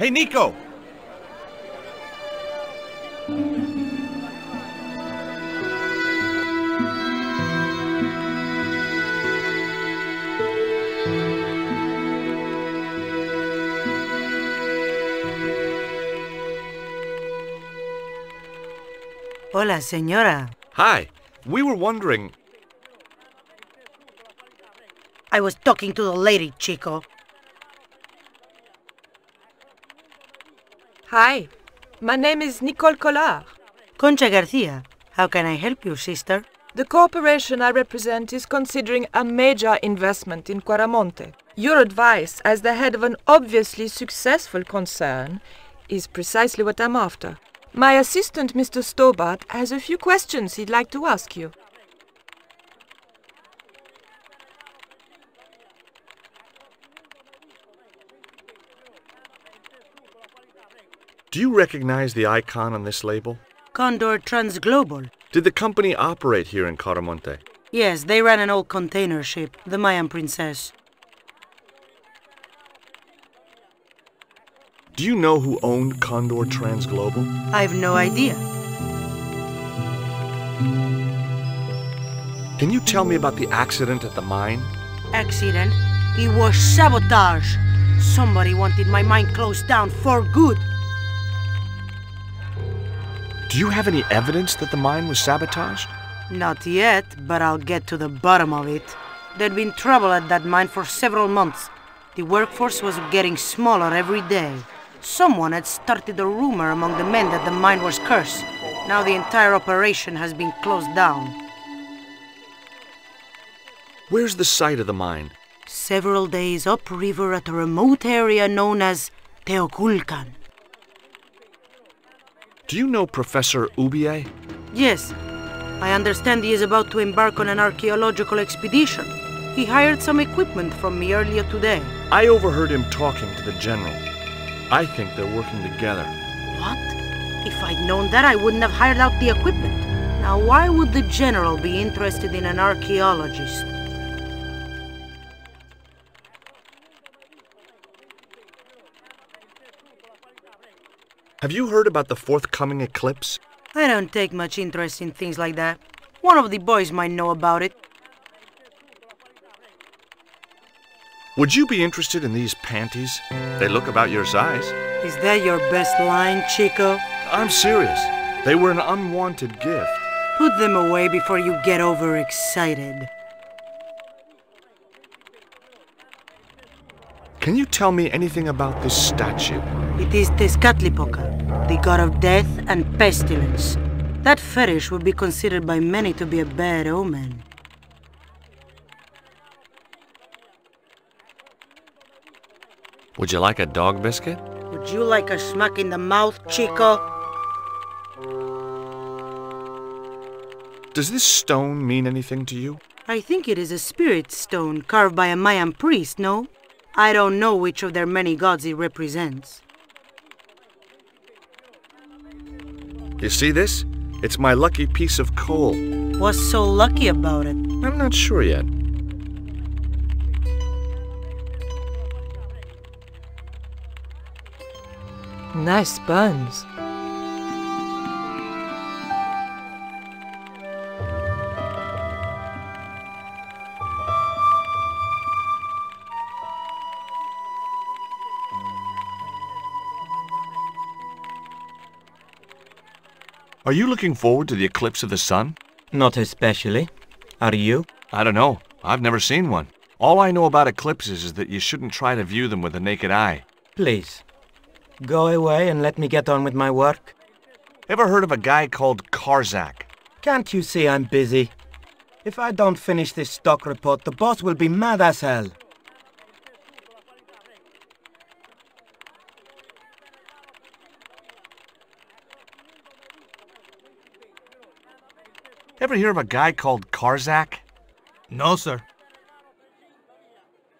Hey, Nico! Hola, señora. Hi. We were wondering... I was talking to the lady, Chico. Hi, my name is Nicole Collard. Concha Garcia. How can I help you, sister? The corporation I represent is considering a major investment in Quaramonte. Your advice, as the head of an obviously successful concern, is precisely what I'm after. My assistant, Mr. Stobart, has a few questions he'd like to ask you. Do you recognize the icon on this label? Condor Transglobal. Did the company operate here in Quaramonte? Yes, they ran an old container ship, the Mayan Princess. Do you know who owned Condor Transglobal? I've no idea. Can you tell me about the accident at the mine? Accident? It was sabotage. Somebody wanted my mine closed down for good. Do you have any evidence that the mine was sabotaged? Not yet, but I'll get to the bottom of it. There'd been trouble at that mine for several months. The workforce was getting smaller every day. Someone had started a rumor among the men that the mine was cursed. Now the entire operation has been closed down. Where's the site of the mine? Several days upriver at a remote area known as Teoculcan. Do you know Professor Ubier? Yes. I understand he is about to embark on an archaeological expedition. He hired some equipment from me earlier today. I overheard him talking to the general. I think they're working together. What? If I'd known that, I wouldn't have hired out the equipment. Now, why would the general be interested in an archaeologist? Have you heard about the forthcoming eclipse? I don't take much interest in things like that. One of the boys might know about it. Would you be interested in these panties? They look about your size. Is that your best line, Chico? I'm serious. They were an unwanted gift. Put them away before you get overexcited. Can you tell me anything about this statue? It is Tezcatlipoca, the god of death and pestilence. That fetish would be considered by many to be a bad omen. Would you like a dog biscuit? Would you like a smack in the mouth, Chico? Does this stone mean anything to you? I think it is a spirit stone carved by a Mayan priest, no? I don't know which of their many gods it represents. You see this? It's my lucky piece of coal. What's so lucky about it? I'm not sure yet. Nice buns. Are you looking forward to the eclipse of the sun? Not especially. Are you? I don't know. I've never seen one. All I know about eclipses is that you shouldn't try to view them with the naked eye. Please, go away and let me get on with my work. Ever heard of a guy called Karzak? Can't you see I'm busy? If I don't finish this stock report, the boss will be mad as hell. Ever hear of a guy called Karzak? No, sir.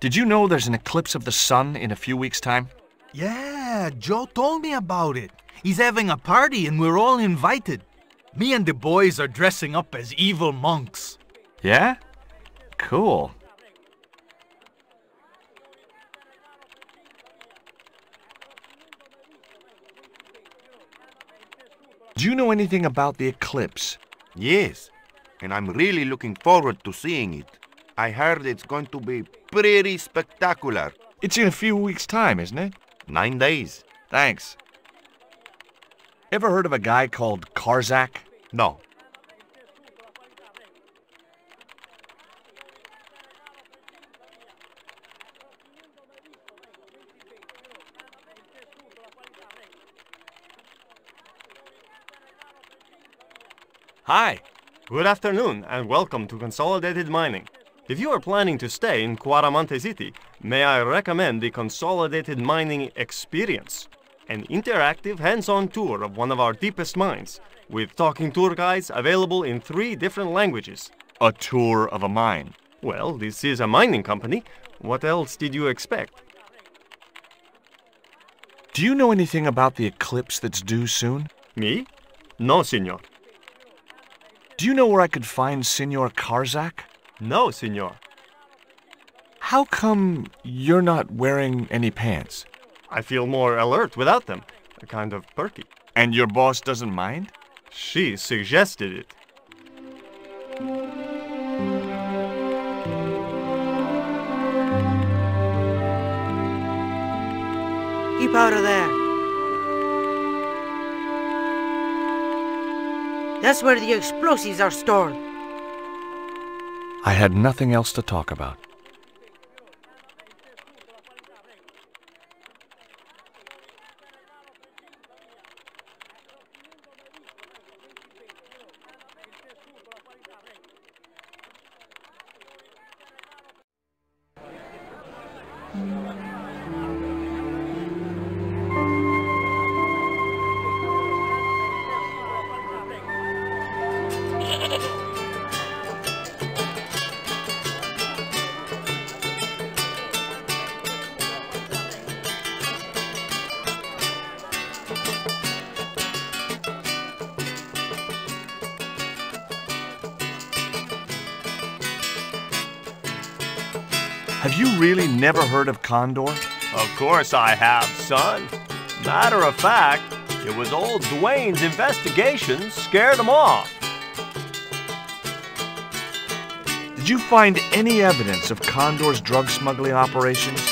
Did you know there's an eclipse of the sun in a few weeks' time? Yeah, Joe told me about it. He's having a party and we're all invited. Me and the boys are dressing up as evil monks. Yeah? Cool. Do you know anything about the eclipse? Yes, and I'm really looking forward to seeing it. I heard it's going to be pretty spectacular. It's in a few weeks' time, isn't it? 9 days. Thanks. Ever heard of a guy called Karzak? No. Hi. Good afternoon and welcome to Consolidated Mining. If you are planning to stay in Quaramonte City, may I recommend the Consolidated Mining Experience, an interactive hands-on tour of one of our deepest mines, with talking tour guides available in 3 different languages. A tour of a mine. Well, this is a mining company. What else did you expect? Do you know anything about the eclipse that's due soon? Me? No, senor. Do you know where I could find Senor Karzak? No, senor. How come you're not wearing any pants? I feel more alert without them. Kind of perky. And your boss doesn't mind? She suggested it. Keep out of there. That's where the explosives are stored. I had nothing else to talk about. Have you really never heard of Condor? Of course I have, son. Matter of fact, it was old Dwayne's investigations scared him off. Did you find any evidence of Condor's drug smuggling operations?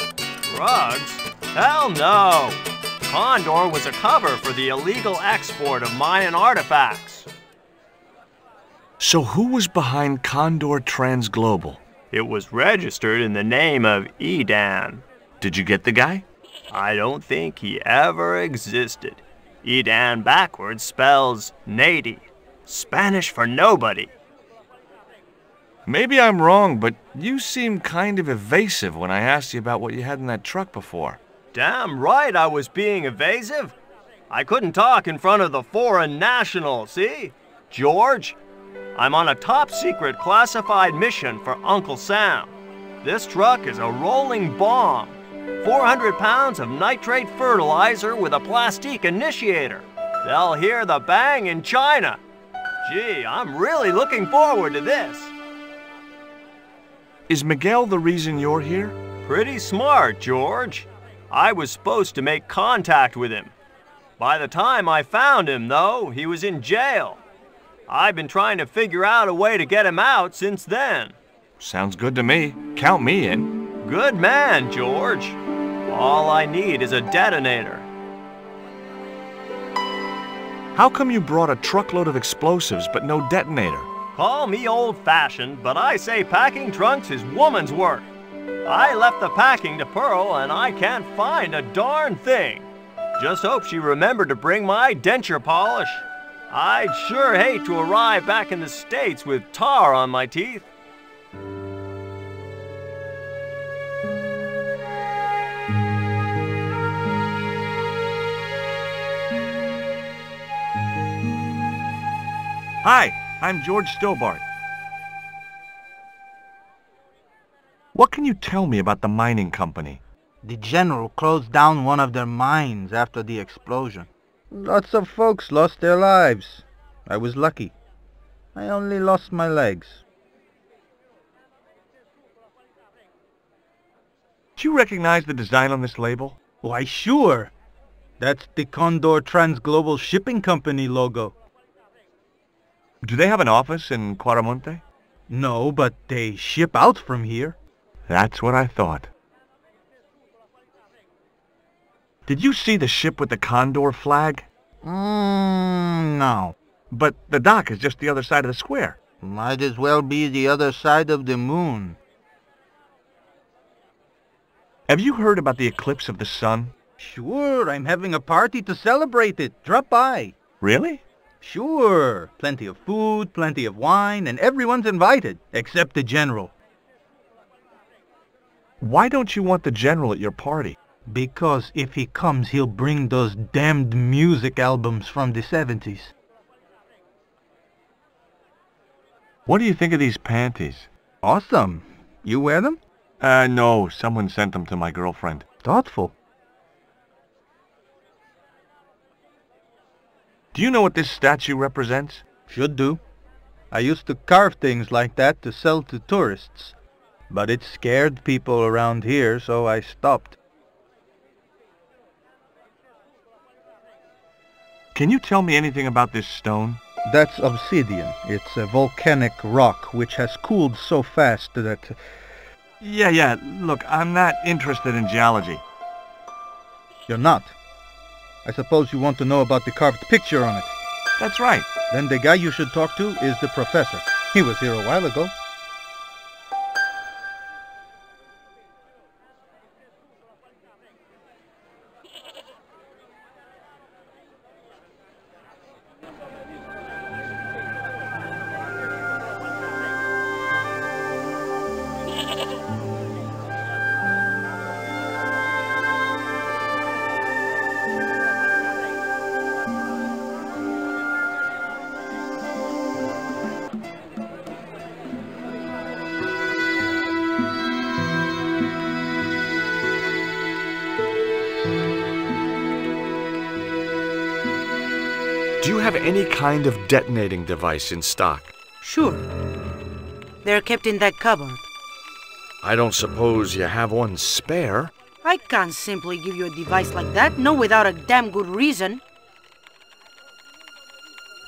Drugs? Hell no! Condor was a cover for the illegal export of Mayan artifacts. So who was behind Condor Transglobal? It was registered in the name of Edan. Did you get the guy? I don't think he ever existed. Edan backwards spells Nady, Spanish for nobody. Maybe I'm wrong, but you seemed kind of evasive when I asked you about what you had in that truck before. Damn right I was being evasive. I couldn't talk in front of the foreign national, see? George, I'm on a top-secret classified mission for Uncle Sam. This truck is a rolling bomb. 400 pounds of nitrate fertilizer with a plastique initiator. They'll hear the bang in China. Gee, I'm really looking forward to this. Is Miguel the reason you're here? Pretty smart, George. I was supposed to make contact with him. By the time I found him, though, he was in jail. I've been trying to figure out a way to get him out since then. Sounds good to me. Count me in. Good man, George. All I need is a detonator. How come you brought a truckload of explosives but no detonator? Call me old-fashioned, but I say packing trunks is woman's work. I left the packing to Pearl and I can't find a darn thing. Just hope she remembered to bring my denture polish. I'd sure hate to arrive back in the States with tar on my teeth. Hi, I'm George Stobart. What can you tell me about the mining company? The general closed down one of their mines after the explosion. Lots of folks lost their lives. I was lucky. I only lost my legs. Do you recognize the design on this label? Why, sure. That's the Condor Transglobal Shipping Company logo. Do they have an office in Quaramonte? No, but they ship out from here. That's what I thought. Did you see the ship with the Condor flag? No. But the dock is just the other side of the square. Might as well be the other side of the moon. Have you heard about the eclipse of the sun? Sure, I'm having a party to celebrate it. Drop by. Really? Sure. Plenty of food, plenty of wine, and everyone's invited, except the general. Why don't you want the general at your party? Because if he comes, he'll bring those damned music albums from the 70s. What do you think of these panties? Awesome. You wear them? No. Someone sent them to my girlfriend. Thoughtful. Do you know what this statue represents? Should do. I used to carve things like that to sell to tourists. But it scared people around here, so I stopped. Can you tell me anything about this stone? That's obsidian. It's a volcanic rock which has cooled so fast that... Yeah. Look, I'm not interested in geology. You're not? I suppose you want to know about the carved picture on it. That's right. Then the guy you should talk to is the professor. He was here a while ago. Do you have any kind of detonating device in stock? Sure. They're kept in that cupboard. I don't suppose you have one spare? I can't simply give you a device like that, no without a damn good reason.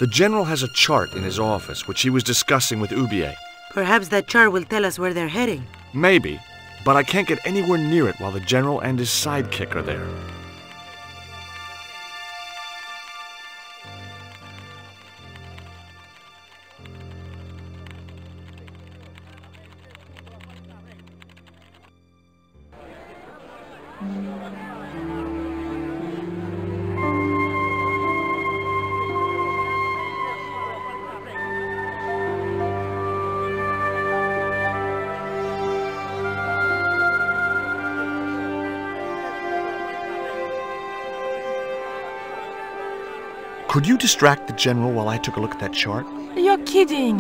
The general has a chart in his office, which he was discussing with Ubier. Perhaps that chart will tell us where they're heading. Maybe, but I can't get anywhere near it while the general and his sidekick are there. Could you distract the general while I took a look at that chart? You're kidding.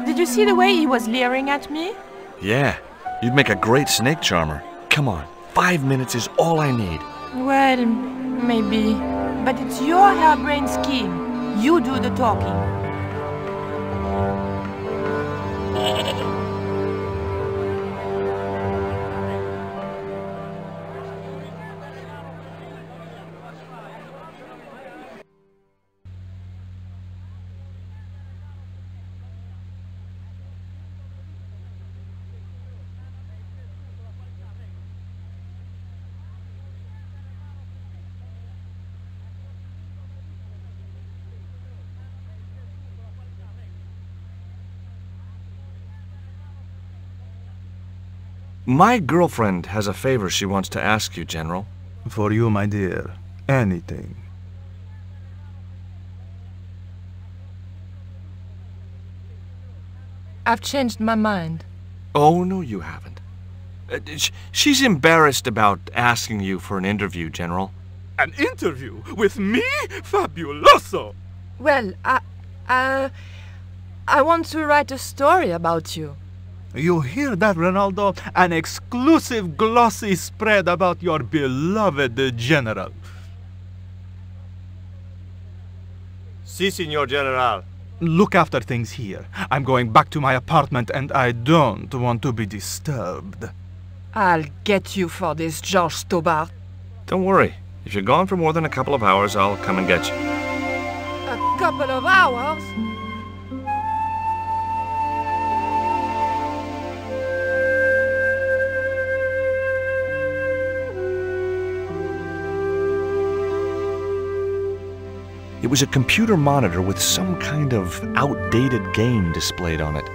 Did you see the way he was leering at me? Yeah, you'd make a great snake charmer. Come on, 5 minutes is all I need. Well, maybe. But it's your harebrained scheme. You do the talking. My girlfriend has a favor she wants to ask you, General. For you, my dear. Anything. I've changed my mind. Oh, no, you haven't. She's embarrassed about asking you for an interview, General. An interview with me? Fabuloso! Well, I want to write a story about you. You hear that, Ronaldo? An exclusive glossy spread about your beloved general. Si, Signor General. Look after things here. I'm going back to my apartment and I don't want to be disturbed. I'll get you for this, George Stobart. Don't worry. If you're gone for more than a couple of hours, I'll come and get you. A couple of hours? It was a computer monitor with some kind of outdated game displayed on it.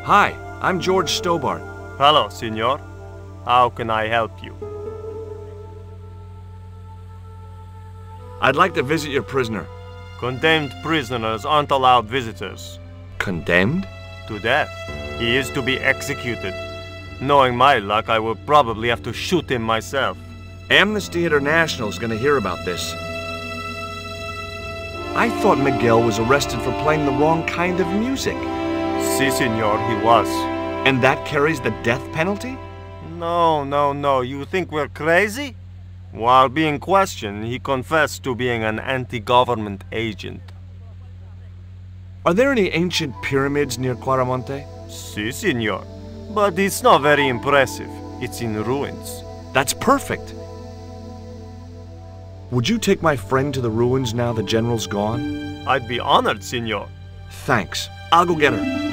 Hi, I'm George Stobart. Hello, senor. How can I help you? I'd like to visit your prisoner. Condemned prisoners aren't allowed visitors. Condemned? To death. He is to be executed. Knowing my luck, I will probably have to shoot him myself. Amnesty International is going to hear about this. I thought Miguel was arrested for playing the wrong kind of music. Si, senor, he was. And that carries the death penalty? No. You think we're crazy? While being questioned, he confessed to being an anti-government agent. Are there any ancient pyramids near Quaramonte? Si, senor. But it's not very impressive. It's in ruins. That's perfect. Would you take my friend to the ruins now the general's gone? I'd be honored, senor. Thanks. I'll go get her.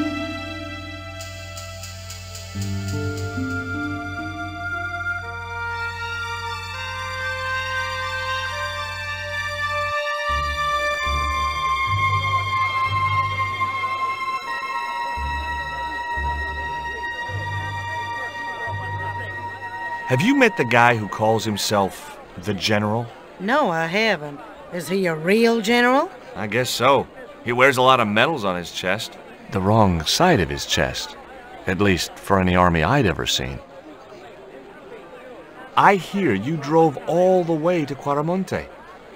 Have you met the guy who calls himself the General? No, I haven't. Is he a real general? I guess so. He wears a lot of medals on his chest. The wrong side of his chest. At least for any army I'd ever seen. I hear you drove all the way to Quaramonte.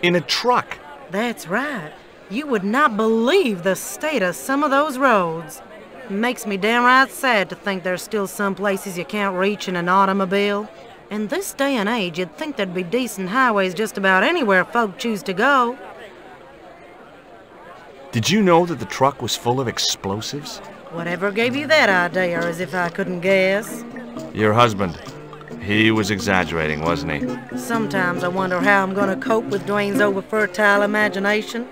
In a truck. That's right. You would not believe the state of some of those roads. Makes me downright sad to think there's still some places you can't reach in an automobile. In this day and age, you'd think there'd be decent highways just about anywhere folk choose to go. Did you know that the truck was full of explosives? Whatever gave you that idea, as if I couldn't guess? Your husband. He was exaggerating, wasn't he? Sometimes I wonder how I'm gonna cope with Dwayne's over-fertile imagination.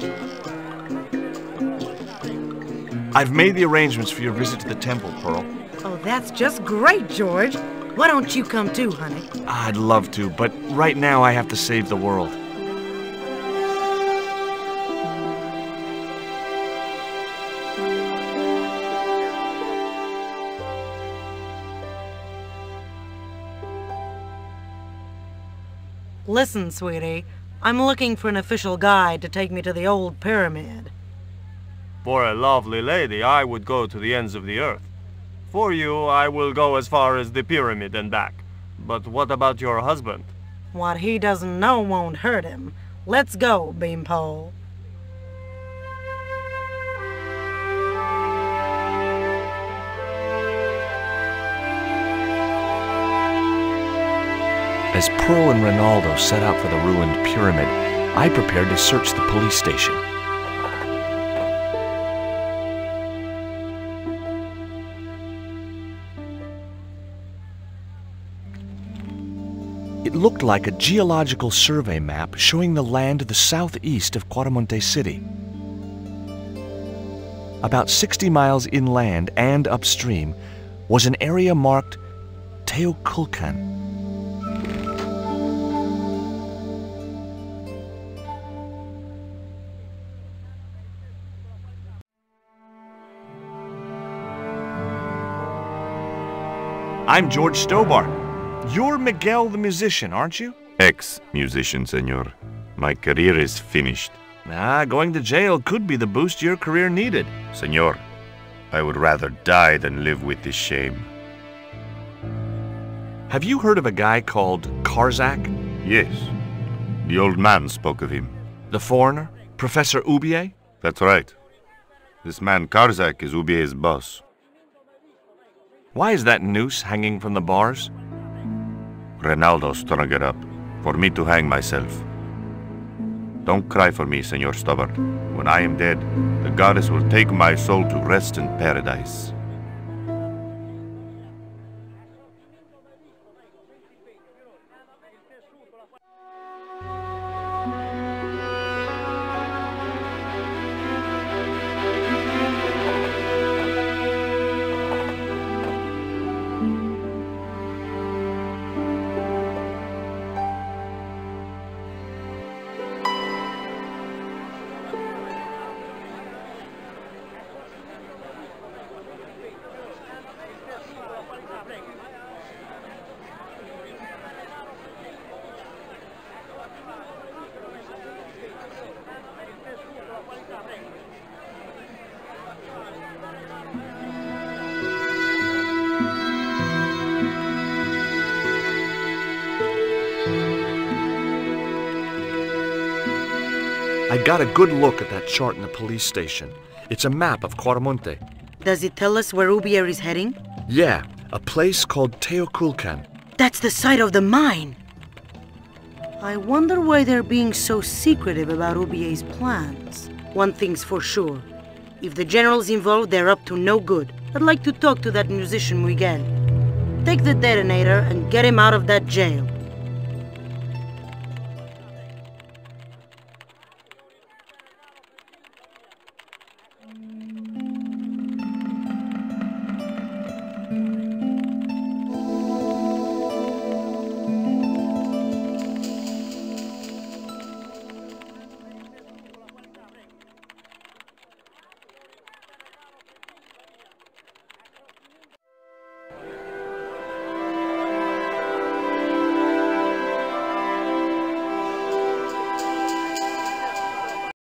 I've made the arrangements for your visit to the temple, Pearl. Oh, that's just great, George. Why don't you come too, honey? I'd love to, but right now I have to save the world. Listen, sweetie. I'm looking for an official guide to take me to the old pyramid. For a lovely lady, I would go to the ends of the earth. For you, I will go as far as the pyramid and back. But what about your husband? What he doesn't know won't hurt him. Let's go, Beanpole. As Pearl and Ronaldo set out for the ruined pyramid, I prepared to search the police station. It looked like a geological survey map showing the land to the southeast of Quaramonte City. About 60 miles inland and upstream was an area marked Teoculcan. I'm George Stobart. You're Miguel the musician, aren't you? Ex-musician, senor. My career is finished. Going to jail could be the boost your career needed. Senor, I would rather die than live with this shame. Have you heard of a guy called Karzak? Yes. The old man spoke of him. The foreigner? Professor Ubier? That's right. This man Karzak is Ubier's boss. Why is that noose hanging from the bars? Ronaldo strung it up, for me to hang myself. Don't cry for me, Senor Stobart. When I am dead, the goddess will take my soul to rest in paradise. I got a good look at that chart in the police station. It's a map of Quaramonte. Does it tell us where Ubier is heading? Yeah, a place called Teoculcan. That's the site of the mine! I wonder why they're being so secretive about Ubier's plans. One thing's for sure. If the general's involved, they're up to no good. I'd like to talk to that musician Miguel. Take the detonator and get him out of that jail.